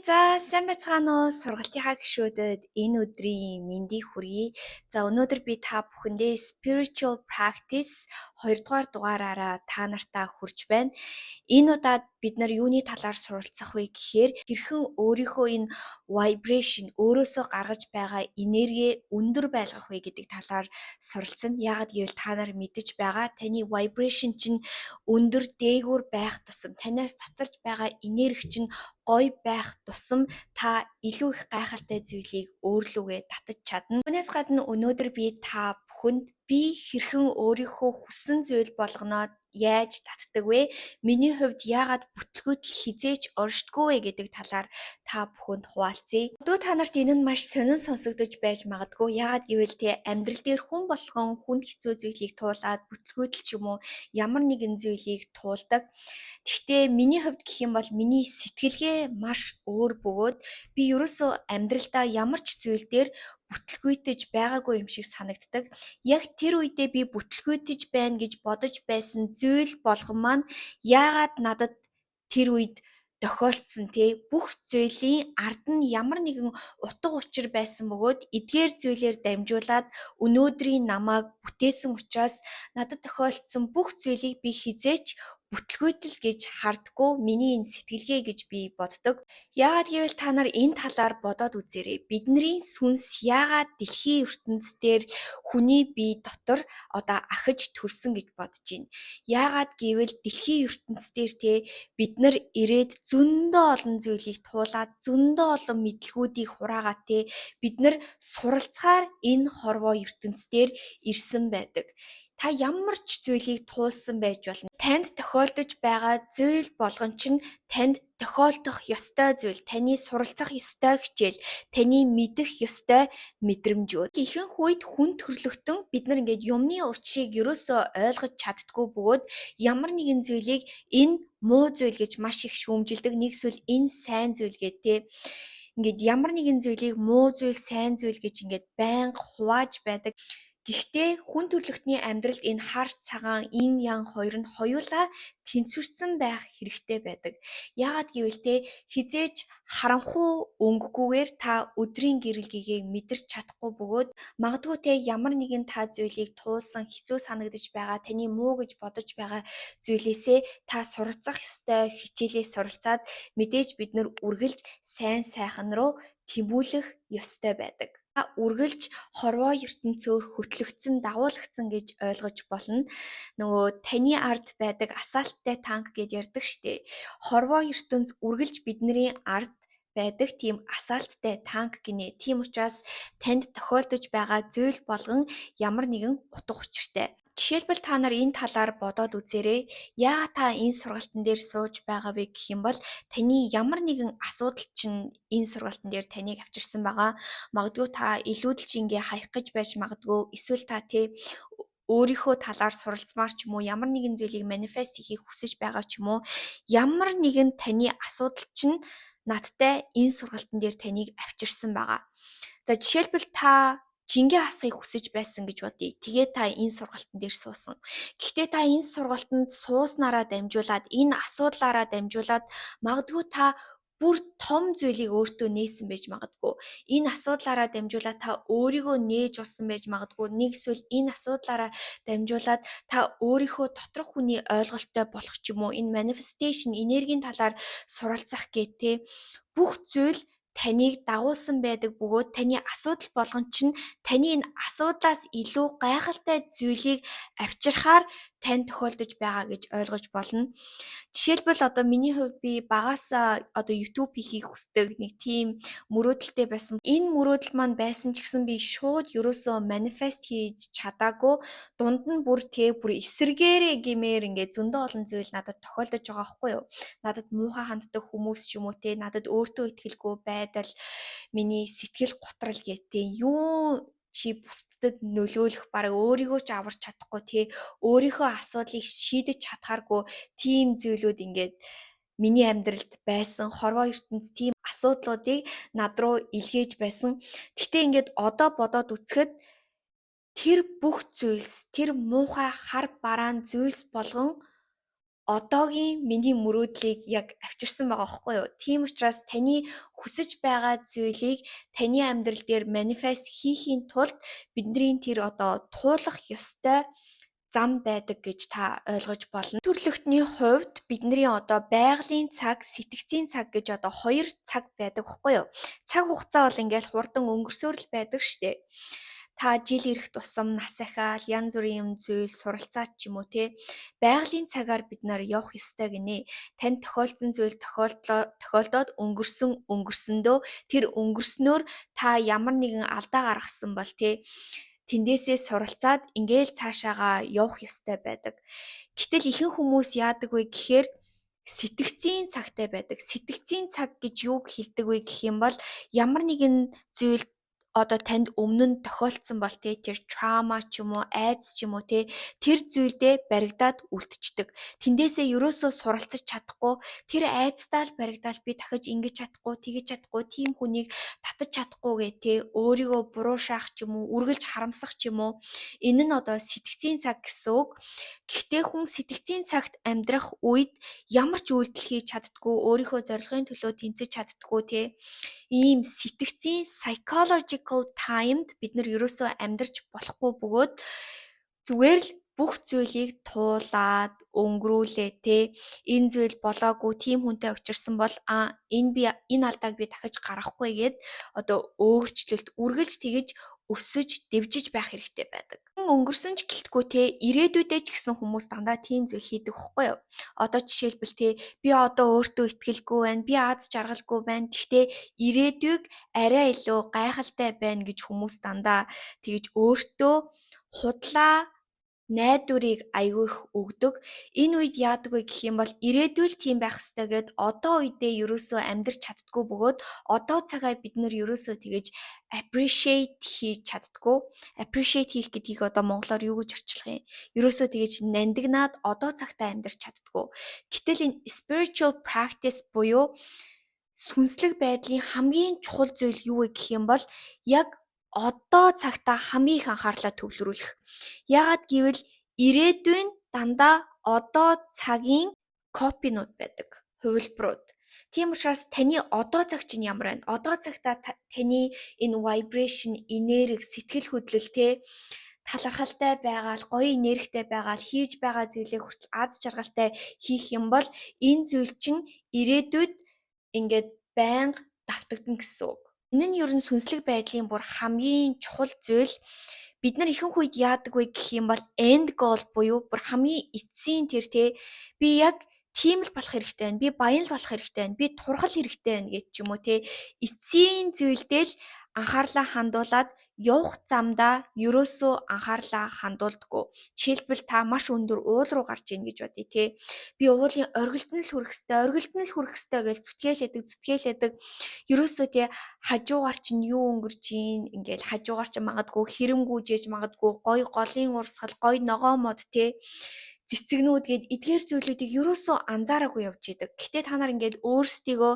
Сайн байцгаана уу сургалтынхаа гишүүдэд энэ өдрийн мэндийг хүргэе. Өнөөдөр би та бүхэндээ spiritual practice 2 дугаар дугаараараа та нартай хүрч байна. Энэ удаад бид нар юуны талаар суралцах вэ гэхээр хэрхэн өөрийнхөө энэ vibration өөрөөсөө гаргаж байгаа энерги өндөр байлгах вэ гэдэг талаар суралцсан. Яагаад гэвэл та нар мэдэж байгаа таны vibration чинь өндөр дээгүүр байх тусам танаас цацарч байгаа энерги чинь гоё байх тусам та илүү их гайхалтай зүйлийг өөрлөгөө татаж чадна. Түүнээс гадна өнөөдөр би та бүхэнд би хэрхэн өөрийнхөө хүссэн зүйл болгоноо яаж татдаг вэ? Миний хувьд яагаад бүтлгүүтэл хизээч оршдгоо вэ гэдэг талаар та бүхэнд хуваалцъя. Дүү та нарт энэ нь маш сонин сонсогдож байж магадгүй. Яагаад гэвэл амьдрал дээр хүн болгон хүнд хэцүү зүйлийг туулаад бүтлгүүтэл ч юм уу ямар нэгэн зүйлийг туулдаг. Гэхдээ миний хувьд гэх юм бол миний сэтгэлгээ маш өөр бөгөөд би ерөөсөө амьдралдаа ямар ч зүйл дээр бүтлгүйтэж байгаагүй юм шиг санагддаг. Яг тэр үедээ би бүтлгүйтэж байна гэж бодож байсан зүйл болгон маань яагаад надад тэр үед тохиолдсон те бүх зүйлийн ард нь ямар нэгэн утга учир байсан бөгөөд эдгээр зүйлээр дамжуулаад өнөөдрийн намайг бүтээсэн учраас надад тохиолдсон бүх зүйлийг би хизээч бүтлгүйтэл гэж хардггүй миний энэ сэтгэлгээ гэж би боддог. Яагаад гэвэл та нар энэ талаар бодоод үзээрэй. Бидний сүнс яагаад дэлхийн ертөнцийн хүний бие дотор одоо ахиж төрсөн гэж бодож байна. Яагаад гэвэл дэлхийн ертөнцийн бид нар ирээд зөндөө олон зүйлийг туулаад зөндөө олон мэдлгүүдийг хураагаад бид нар суралцахаар энэ хорвоо ертөнцийн ирсэн байдаг. Та ямар ч зүйлийг туулсан байж болно. Танд тохиолдож байгаа зүйл болгон чинь танд тохиолдох ёстой зүйл, таны суралцах ёстой хичээл, таны мэдэх ёстой мэдрэмжүүд. Ихэнх үед хүн төрлөختөн бид нар ингээд юмны учрыг ерөөсөө ойлгож чаддгүй бөгөөд ямар нэгэн зүйлийг энэ муу зүйл гэж маш их шүүмжилдэг. Нэг эсвэл энэ сайн зүйл гэдэг ингээд ямар нэгэн зүйлийг муу зүйл, сайн зүйл гэж ингээд байнга хувааж байдаг. Гэхдээ хүн төрлөختний амьдралд энэ хар цагаан ин ян хоёр нь хоёулаа тэнцвэрсэн байх хэрэгтэй байдаг. Яагаад гэвэл хизээч харанхуй өнгөгүйгээр та өдрийн гэрэлгийг мэдэрч чадахгүй бөгөөд магадгүй ямар нэгэн та зүйлийг туулсан хэцүү санагдаж байгаа таны муу гэж бодож байгаа зүйлээсээ та суралцах ёстой хичээлээ суралцаад мэдээж бид нар үргэлж сайн сайхан руу тэмүүлэх ёстой байдаг. Үргэлж хорвоо ертөнцөөр хөтлөгдсөн дагуулгдсан гэж ойлгож болно. Нөгөө таны ард байдаг асаалттай танк гэж ярьдаг штеп. Хорвоо ертөнц үргэлж бидний ард байдаг тийм асаалттай танк гинэ. Тийм учраас танд тохиолдож байгаа зүйл болгон ямар нэгэн утга учиртай. Жишээлбэл та нар энэ талаар бодоод үзээрэй. Яагаад та энэ сургалтын дээр сууж байгаа вэ гэх юм бол таны ямар нэгэн асуудал чинь энэ сургалтын дээр таныг авчирсан байгаа. Магадгүй та илүүдэлж ингээ хаях гэж байж магадгүй. Эсвэл та өөрийнхөө талаар суралцмаар ч юм уу ямар нэгэн зүйлийг манифест хийхийг хүсэж байгаа ч юм уу ямар нэгэн таны асуудал чинь надтай энэ сургалтын дээр таныг авчирсан байгаа. За жишээлбэл та жингээ хасахыг хүсэж байсан гэж бодъё. Тэгээ та энэ сургалтын дээр суусан. Гэхдээ та энэ сургалтанд сууснараа дамжуулаад энэ асуудлаараа дамжуулаад магадгүй та бүр том зүйлийг өөртөө нээсэн байж магадгүй. Энэ асуудлаараа дамжуулаад та өөрийгөө нээж болсон байж магадгүй. Нэг эсвэл энэ асуудлаараа дамжуулаад та өөрийнхөө доторх хүний ойлголттой болох ч юм уу. Энэ manifestation энергийн талаар суралцах гэдэг бүх зүйл таныг дагуулсан байдаг бөгөөд таны асуудал болгон чинь таны энэ асуудлаас илүү гайхалтай зүйлийг авчирхаар танд тохиолдож байгаа гэж ойлгож болно. Жишээлбэл одоо миний хувьд би багасаа одоо YouTube хийхийг хүсдэг нэг тийм мөрөөдөлтэй байсан. Энэ мөрөөдөл маань байсан ч гэсэн би шууд ерөөсөө manifest хийж чадаагүй. Дунд нь бүр эсэргээрээ гэмээр ингээд зөндөө олон зүйл надад тохиолдож байгаа байхгүй юу? Надад муухай ханддаг хүмүүс ч юм уу надад өөртөө итгэлгүй байдал, миний сэтгэл готрал гэдэг юу чи бусдад нөлөөлөх бараг өөрийгөө ч аварч чадахгүй өөрийнхөө асуудлыг шийдэж чадхааргүй тийм зүйлүүд ингээд миний амьдралд байсан хорвоо ертөнц тийм асуудлуудыг над руу илгээж байсан. Гэхдээ ингээд одоо бодоод үзэхэд тэр бүх зүйлс тэр муухай хар бараан зүйлс болгон одоогийн миний мөрөөдлийг яг авчирсан байгаа байхгүй юу? Тийм учраас таны хүсэж байгаа зүйлийг таны амьдрал дээр манифест хийхийн тулд бидний тэр одоо туулах ёстой зам байдаг гэж та ойлгож болно. Төрлөختний хувьд бидний одоо байгалийн цаг, сэтгцийн цаг гэж одоо хоёр цаг байдаг байхгүй юу? Цаг хугацаа бол ингээл хурдан өнгөрсөөр л байдаг штэ. Та жил ирэх тусам нас ахаал янз бүрийн юм зүйл суралцаад ч юм уу те байгалийн цагаар бид нар явах ёстой гинэ. Танд тохиолдсон зүйл тохиолдоод өнгөрсөндөө тэр өнгөрснөөр та ямар нэгэн алдаа гаргасан бол те тэндээсээ суралцаад ингээл цаашаагаа явах ёстой байдаг. Гэтэл ихэнх хүмүүс яадаг вэ гэхээр сэтгцийн цагтай байдаг. Сэтгцийн цаг гэж юу хэлдэг вэ гэх юм бол ямар нэгэн зүйл одоо танд өмнө нь тохиолдсон бол тэр trauma ч юм уу, айдас ч юм уу тэр зүйлдээ баригдаад үлдчихдэг. Тэндээсээ ерөөсөө суралцаж чадахгүй, тэр айдастай л баригдаал би дахиж ингэж чадахгүй, тэгэж чадахгүй, тийм хүнийг татаж чадахгүй гэ өөрийгөө буруу шаах ч юм уу, үргэлж харамсах ч юм уу. Энэ нь одоо сэтгцийн цаг гэсэн үг. Гэхдээ хүн сэтгцийн цагт амьдрах үед ямар ч үйлдэл хийж чаддгүй, өөрийнхөө зорилгын төлөө тэмцэж чаддгүй ийм сэтгцийн psychological timed бид нар ерөөсөө амьдарч болохгүй бөгөөд зүгээр л бүх зүйлийг туулаад өнгөрүүлээ энэ зүйл болоогүй тийм хүнтэй учирсан бол энэ алдааг би дахиж гаргахгүй гэд одоо өөрчлөлт үргэлж тэгэж өсөж дэвжиж байх хэрэгтэй байдаг. Өнгөрсөн ч гэлтгүй ирээдүйдээ ч гэсэн хүмүүс дандаа тийм зүйл хийдэг хэвгүй юу? Одоо жишээлбэл би одоо өөртөө итгэлгүй байна, би аз жаргалгүй байна. Гэхдээ ирээдүйг арай илүү гайхалтай байна гэж хүмүүс дандаа тэгж өөртөө худлаа найдварыг аягүй их өгдөг. Энэ үед яадаг вэ гэх юм бол ирээдүйл тийм байх ёстой гэд одоо үедээ ерөөсөө амьдрч чаддгүй бөгөөд одоо цагаа бид нар ерөөсөө тэгэж appreciate хийж чаддгүй. Appreciate хийх гэдгийг одоо монголоор юу гэж орчуулах юм? Ерөөсөө тэгэж нандинаад одоо цагтаа амьдрч чаддгүй. Гэтэл энэ spiritual practice буюу сүнслэг байдлын хамгийн чухал зүйл юу вэ гэх юм бол яг одоо цагтаа хамгийн их анхаарлаа төвлөрүүлэх. Яагаад гэвэл ирээдүйн дандаа одоо цагийн копинууд байдаг, хувилбарууд. Тийм учраас таны одоо цаг чинь ямар байна? Одоо цагтаа таны энэ vibration, энерги, сэтгэл хөдлөл талархалтай байгаал, гоё энергитэй байгаал, хийж байгаа зүйлээ хүртэл аз жаргалтай хийх юм бол энэ зүйл чинь ирээдүйд ингээд байнга давтагдана гэсэн үг. Энэ нь ер нь сүнслэг байдлын бүр хамгийн чухал зүйл. Бид нар ихэнх үед яадаг вэ гэх юм бол end goal буюу бүр хамгийн эцсийн тэр би яг тийм л болох хэрэгтэй байна. Би баян л болох хэрэгтэй байна. Би турхал хэрэгтэй байна гэж ч юм уу эцсийн зүйлдээ л анхаарлаа хандуулад явах замдаа ерөөсөө анхаарлаа хандуулдаггүй. Жишээлбэл та маш өндөр уул руу гарч ийн гэж бодъё би уулын оргилд нь л хүрэх ёстой гэж зүтгээлэдэг. Ерөөсөө хажуугаар чинь юу өнгөрч ийн ингээл хажуугаар чинь магадгүй хэрэмгүүжээж магадгүй гоё голын урсгал, гоё ногоо мод цэцэгнүүд гээд эдгээр зүйлүүдийг ерөөсөө анзаараагүй явж идэг. Гэхдээ та нар ингээд өөрсдийгөө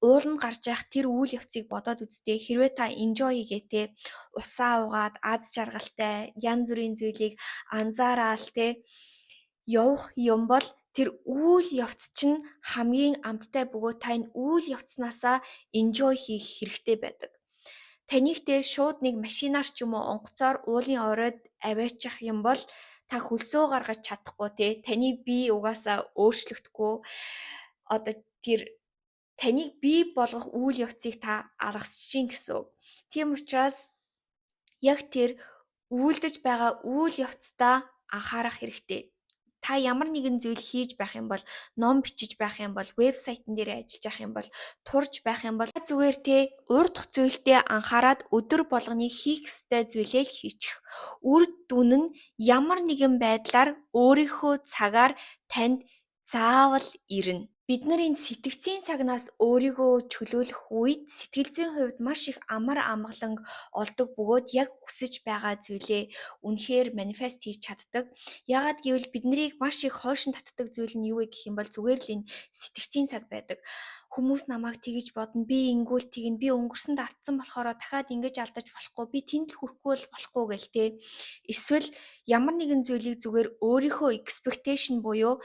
уул нь гарч явах тэр үйл явцыг бодоод үзтээ хэрвээ та enjoy хийгээ усаа угаад аз жаргалтай янз бүрийн зүйлийг анзаараал явах юм бол тэр үйл явц чинь хамгийн амттай бөгөөд та энэ үйл явцнаасаа enjoy хийх хэрэгтэй байдаг. Таних шууд нэг машинаар ч юм уу онгоцоор уулын оройд аваачих юм бол та хөлсөө гаргаж чадахгүй таны бие угаасаа өөрчлөгдөхгүй одоо тэр таныг бий болгох үйл явцыг та алгасчихин гэсэн үг. Тийм учраас яг тэр үйлдэж байгаа үйл явцдаа анхаарах хэрэгтэй. Та ямар нэгэн зүйл хийж байх юм бол, ном бичиж байх юм бол, вебсайтн дээр ажиллаж байх юм бол, турж байх юм бол зүгээр урдх зүйлдээ анхаарад өдөр болгоны хийх ёстой зүйлээ хийчих. Үр дүн нь ямар нэгэн байдлаар өөрийнхөө цагаар танд заавал ирнэ. Бид нар энэ сэтгцийн цагнаас өөрийгөө чөлөөлөх үед сэтгэл зүйн хувьд маш их амар амгаланг олдог бөгөөд яг хүсэж байгаа зүйлээ үнэхээр манифест хийж чаддаг. Яагаад гэвэл биднийг маш их хойшин татдаг зүйл нь юу вэ гэх юм бол зүгээр л энэ сэтгцийн цаг байдаг. Хүмүүс намайг тэгж бодно, би ингүүл тэгнэ, би өнгөрсөнд алдсан болохоор дахиад ингэж алдаж болохгүй, би тэнд л хүрэхгүй болохгүй гэл Эсвэл ямар нэгэн зүйлийг зүгээр өөрийнхөө expectation буюу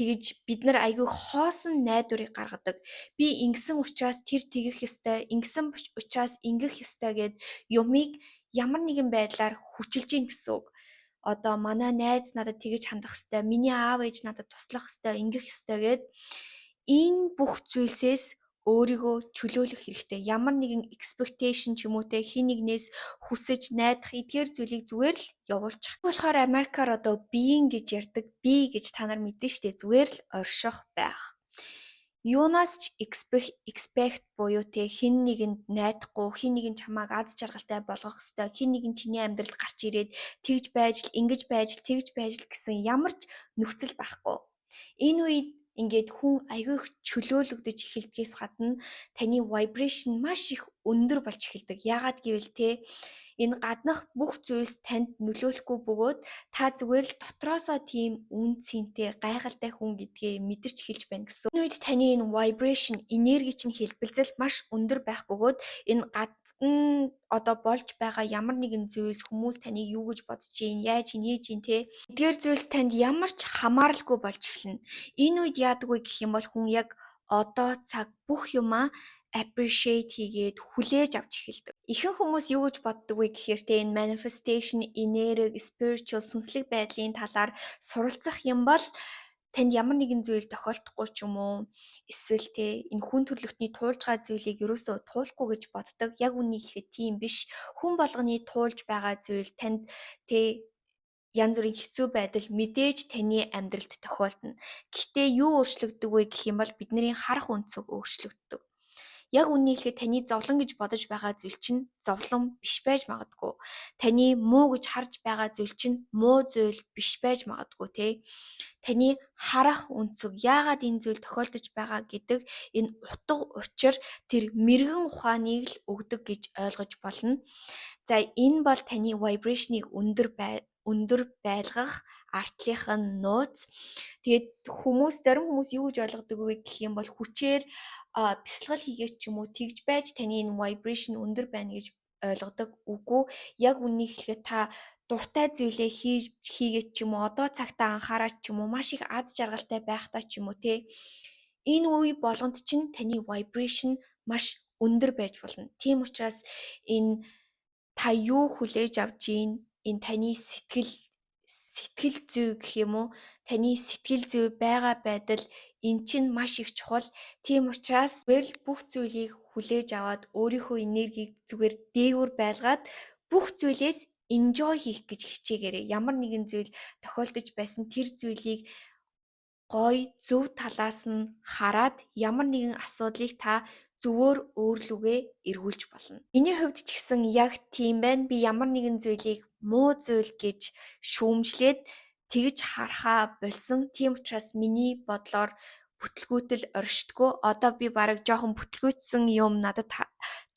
тэгж бид нар айгүй хоосон найдварыг гаргадаг. Би ингэсэн учраас тэр тэгэх ёстой, ингэсэн учраас ингэх ёстой гэд юмыг ямар нэгэн байдлаар хүчилж ийн гэсэн үг. Одоо манай найз надад тэгж хандах ёстой, миний аав ээж надад туслах ёстой, ингэх ёстой гэд энэ бүх зүйлсээс өөрийгөө чөлөөлөх хэрэгтэй. Ямар нэгэн expectation ч юм уу те хин нэгнээс хүсэж найдах эдгээр зүйлийг зүгээр л явуулчих. Болохоор Америкаар одоо being гэж ярьдаг. Би гэж та нар мэднэ штэ. Зүгээр л орших байх. Юунаас ч expect буюу те хин нэгэнд найдахгүй, хин нэгэн чамааг аз жаргалтай болгох ёстой, хин нэгэн чиний амьдралд гарч ирээд тэгж байж л, ингэж байж л, тэгж байж л гэсэн ямар ч нөхцөл байхгүй. Энэ үед ингээд хүн аягүй их чөлөөлөгдөж эхэлдгээс гадна таны vibration маш их өндөр болж эхэлдэг. Яагаад гэвэл те энэ гаднах бүх зүйлс танд нөлөөлөхгүй бөгөөд та зүгээр л дотроосоо тийм үн цэнтэй гайхалтай хүн гэдгээ мэдэрч эхэлж байна гэсэн. Энэ үед таны энэ vibration, энерги чинь хэлбэлзэл маш өндөр байх бөгөөд энэ гадна одоо болж байгаа ямар нэгэн зүйлс хүмүүс таныг юу гэж бодож гин, яаж инээж гин те эдгээр зүйлс танд ямар ч хамааралгүй болж эхэлнэ. Энэ үед яадаг вэ гэх юм бол хүн яг одоо цаг бүх юмаа appreciate хийгээд хүлээж авч эхэлдэг. Ихэнх хүмүүс юу гэж боддог вэ гэхээр те энэ manifestation, энерги, spiritual сүнслэг байдлын талаар суралцах юм бол танд ямар нэгэн зүйл тохиолдохгүй ч юм уу эсвэл те энэ хүн төрлөختний туулж байгаа зүйлийг ерөөсөө туулахгүй гэж боддог. Яг үнийг хэлэхэд тийм биш. Хүн болгоны туулж байгаа зүйл танд те янз бүрийн хэцүү байдал мэдээж таны амьдралд тохиолдно. Гэхдээ юу өөрчлөгдөг вэ гэх юм бол бидний харах өнцөг өөрчлөгддөг. Яг үнийг хэлэхэд таны зовлон гэж бодож байгаа зүйл чинь зовлон биш байж магадгүй. Таны муу гэж харж байгаа зүйл чинь муу зүйл биш байж магадгүй те. Таны харах өнцөг яагаад энэ зүйл тохиолдож байгаа гэдэг энэ утга учир тэр мэрэгэн ухааныг л өгдөг гэж ойлгож болно. За энэ бол таны vibration-ыг өндөр байлгах артлынх нь нууц. Тэгээд зарим хүмүүс юу гэж ойлгодог вэ гэх юм бол хүчээр бясалгал хийгээд ч юм уу тэгж байж таны энэ vibration өндөр байна гэж ойлгодог. Үгүй яг үнийг хэлэхэд та дуртай зүйлээ хийгээд ч юм уу одоо цагтаа анхаараад ч юм уу маш их аз жаргалтай байхдаа ч юм уу те энэ үе болгонд чинь таны vibration маш өндөр байж болно. Тийм учраас энэ та юу хүлээж авч ийн энэ таны сэтгэл зүй гэх юм уу таны сэтгэл зүй байгаа байдал эн чинь маш их чухал. Тийм учраас зүгээр л бүх зүйлийг хүлээж аваад өөрийнхөө энергийг зүгээр дээгүүр байлгаад бүх зүйлээс enjoy хийх гэж хичээгээрэй. Ямар нэгэн зүйл тохиолдож байсан тэр зүйлийг гой зөв талаас нь хараад ямар нэгэн асуудлыг та зөвөр өөрлөгөө эргүүлж болно. Миний хувьд ч гэсэн яг тийм байна. Би ямар нэгэн зүйлийг муу зүйл гэж шүүмжлээд тэгж харахаа болсон. Тийм учраас миний бодлоор бүтлгүүтэл оршдгоо. Одоо би бараг жоохон бүтлгүүцсэн юм надад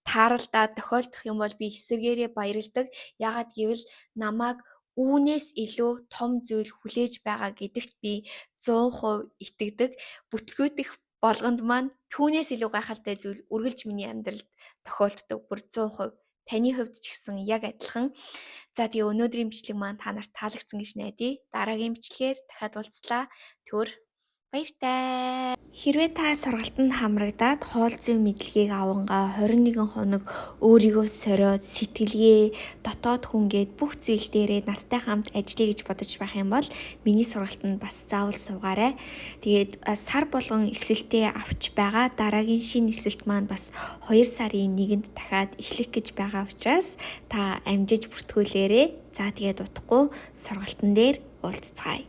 тааралдаа тохиолдох юм бол би эсэргээрээ баярлдаг. Яагаад гэвэл намайг үүнээс илүү том зүйл хүлээж байгаа гэдэгт би 100% итгэдэг. Бүтлгүүтэх болгонд маань түүнээс илүү гайхалтай зүйл үргэлж миний амьдралд тохиолддог. Бүр 100%. Таны хувьд ч гэсэн яг адилхан. За тэгээ өнөөдрийн бичлэг маань та нарт таалагдсан гэж найдаа. Дараагийн бичлэгээр дахиад уулзлаа. Түр баяртай. Хэрвээ та сургалтанд хамрагдаад хоол зүй мэдлэгийг авангаа 21 хоног өөрийгөө сориод сэтгэлгээ дотоод хүнгээд бүх зүйл дээрээ надтай хамт ажиллая гэж бодож байх юм бол миний сургалтанд бас заавал суугаарай. Тэгээд сар болгон эсэлтээ авч байгаа. Дараагийн шинэ эсэлт маань бас 2 сарын 1-нд дахиад эхлэх гэж байгаа учраас та амжиж бүртгүүлээрэй. За тэгээд утгагүй сургалтан дээр уулзцгаая.